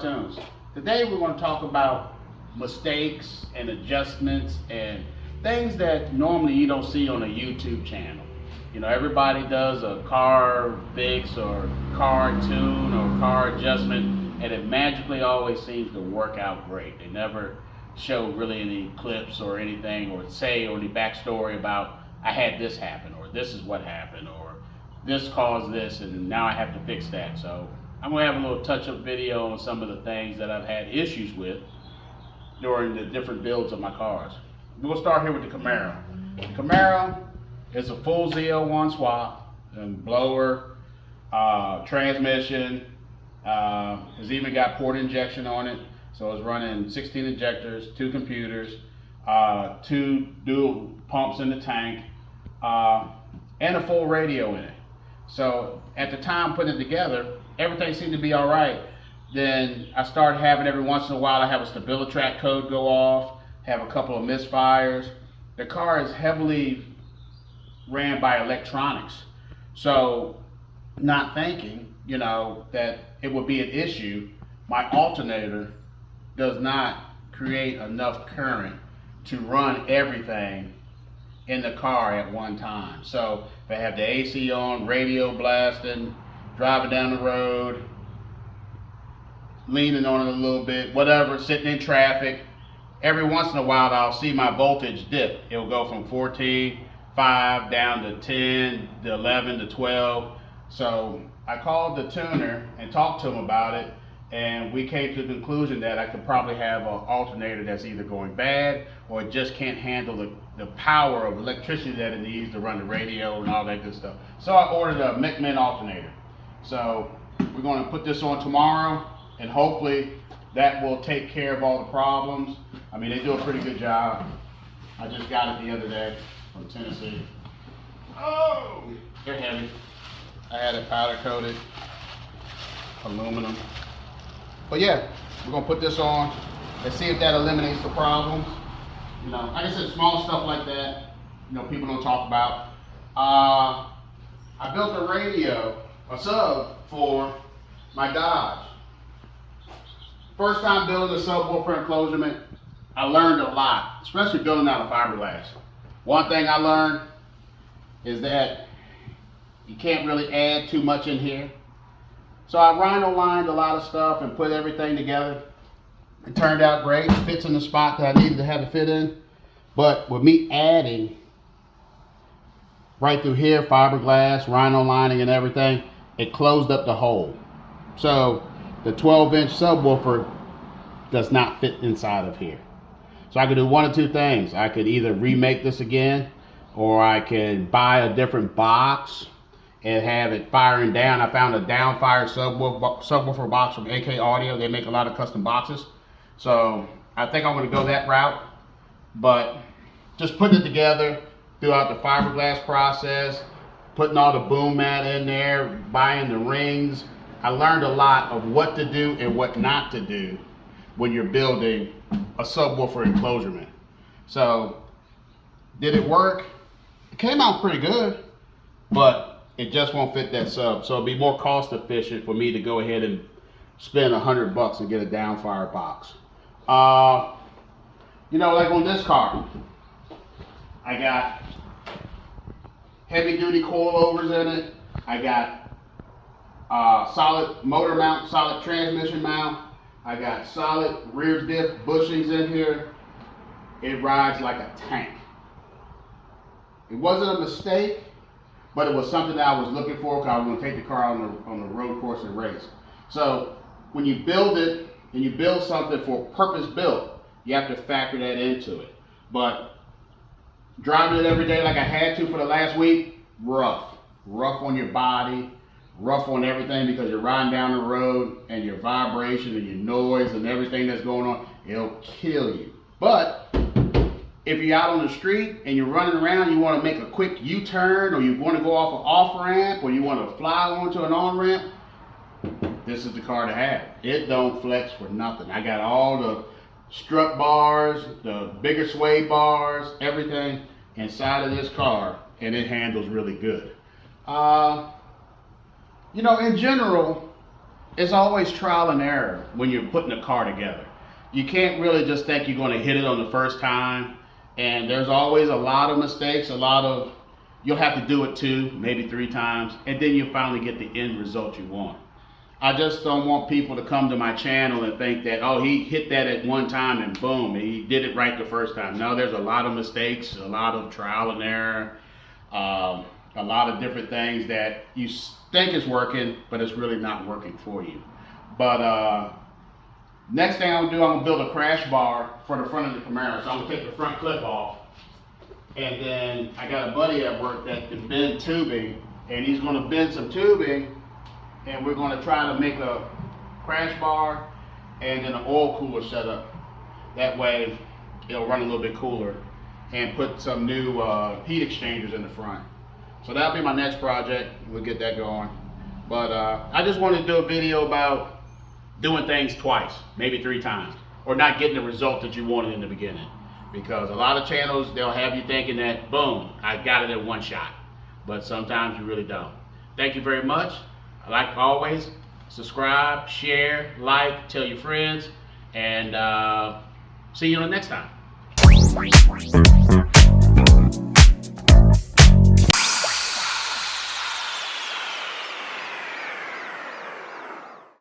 Cartoons. Today we're going to talk about mistakes and adjustments and things that normally you don't see on a YouTube channel. You know, everybody does a car fix or car tune or car adjustment, and it magically always seems to work out great. They never show really any clips or anything or say or any backstory about I had this happen or this is what happened or this caused this and now I have to fix that. So I'm going to have a little touch-up video on some of the things that I've had issues with during the different builds of my cars. We'll start here with the Camaro. The Camaro is a full ZL1 swap, and blower, transmission, has even got port injection on it. So it's running 16 injectors, 2 computers, 2 dual pumps in the tank, and a full radio in it. So at the time putting it together, everything seemed to be all right. Then I started having every once in a while, I have a StabiliTrak code go off, have a couple of misfires. The car is heavily ran by electronics. So not thinking, you know, that it would be an issue, my alternator does not create enough current to run everything in the car at one time. So if I have the AC on, radio blasting, driving down the road, leaning on it a little bit, whatever, sitting in traffic, every once in a while I'll see my voltage dip. It'll go from 14, 5 down to 10, to 11, to 12. So I called the tuner and talked to him about it, and we came to the conclusion that I could probably have an alternator that's either going bad or it just can't handle the power of electricity that it needs to run the radio and all that good stuff. So I ordered a McMinn alternator. So we're going to put this on tomorrow, and hopefully that will take care of all the problems. I mean, they do a pretty good job. I just got it the other day from Tennessee. Oh, they're heavy. I had it powder coated, aluminum. But yeah, we're gonna put this on and see if that eliminates the problems. You know, like I said, small stuff like that, you know, people don't talk about. I built a radio, a sub for my Dodge. First time building a subwoofer enclosure, I learned a lot, especially building out of fiberglass. One thing I learned is that you can't really add too much in here. So I rhino lined a lot of stuff and put everything together. It turned out great. It fits in the spot that I needed to have it fit in. But with me adding right through here, fiberglass, rhino lining and everything, it closed up the hole. So the 12-inch subwoofer does not fit inside of here. So I could do one of two things. I could either remake this again, or I could buy a different box and have it firing down. I found a downfire subwoofer box from AK Audio. They make a lot of custom boxes. So I think I'm gonna go that route. But just putting it together throughout the fiberglass process, putting all the boom mat in there, buying the rings, I learned a lot of what to do and what not to do when you're building a subwoofer enclosure. So did it work? It came out pretty good, but it just won't fit that sub. So it'll be more cost efficient for me to go ahead and spend $100 and get a downfire box. You know, like on this car, I got heavy duty coilovers in it. I got solid motor mount, solid transmission mount. I got solid rear diff bushings in here. It rides like a tank. It wasn't a mistake, but it was something that I was looking for because I was going to take the car on the road course and race. So when you build it and you build something for purpose built, you have to factor that into it. But driving it every day like I had to for the last week, rough on your body, rough on everything, because you're riding down the road and your vibration and your noise and everything that's going on, it'll kill you. But if you're out on the street and you're running around, you want to make a quick U-turn, or you want to go off an off-ramp, or you want to fly onto an on-ramp, this is the car to have. It don't flex for nothing. I got all the strut bars, the bigger sway bars, everything inside of this car, and it handles really good. You know, in general, it's always trial and error when you're putting a car together. You can't really just think you're going to hit it on the first time. And there's always a lot of mistakes, you'll have to do it 2, maybe 3 times, and then you finally get the end result you want. I just don't want people to come to my channel and think that, oh, he hit that at one time and boom, he did it right the first time. No, there's a lot of mistakes, a lot of trial and error, a lot of different things that you think is working, but it's really not working for you. But next thing I'm gonna do, I'm gonna build a crash bar for the front of the Camaro. So I'm gonna take the front clip off, and then I got a buddy at work that can bend tubing, and he's gonna bend some tubing, and we're gonna try to make a crash bar and then an oil cooler setup. That way it'll run a little bit cooler, and put some new heat exchangers in the front. So that'll be my next project. We'll get that going. But I just wanted to do a video about doing things twice, maybe 3 times, or not getting the result that you wanted in the beginning. Because a lot of channels, they'll have you thinking that, boom, I got it in one shot. But sometimes you really don't. Thank you very much. Like always, subscribe, share, like, tell your friends, and see you on the next time.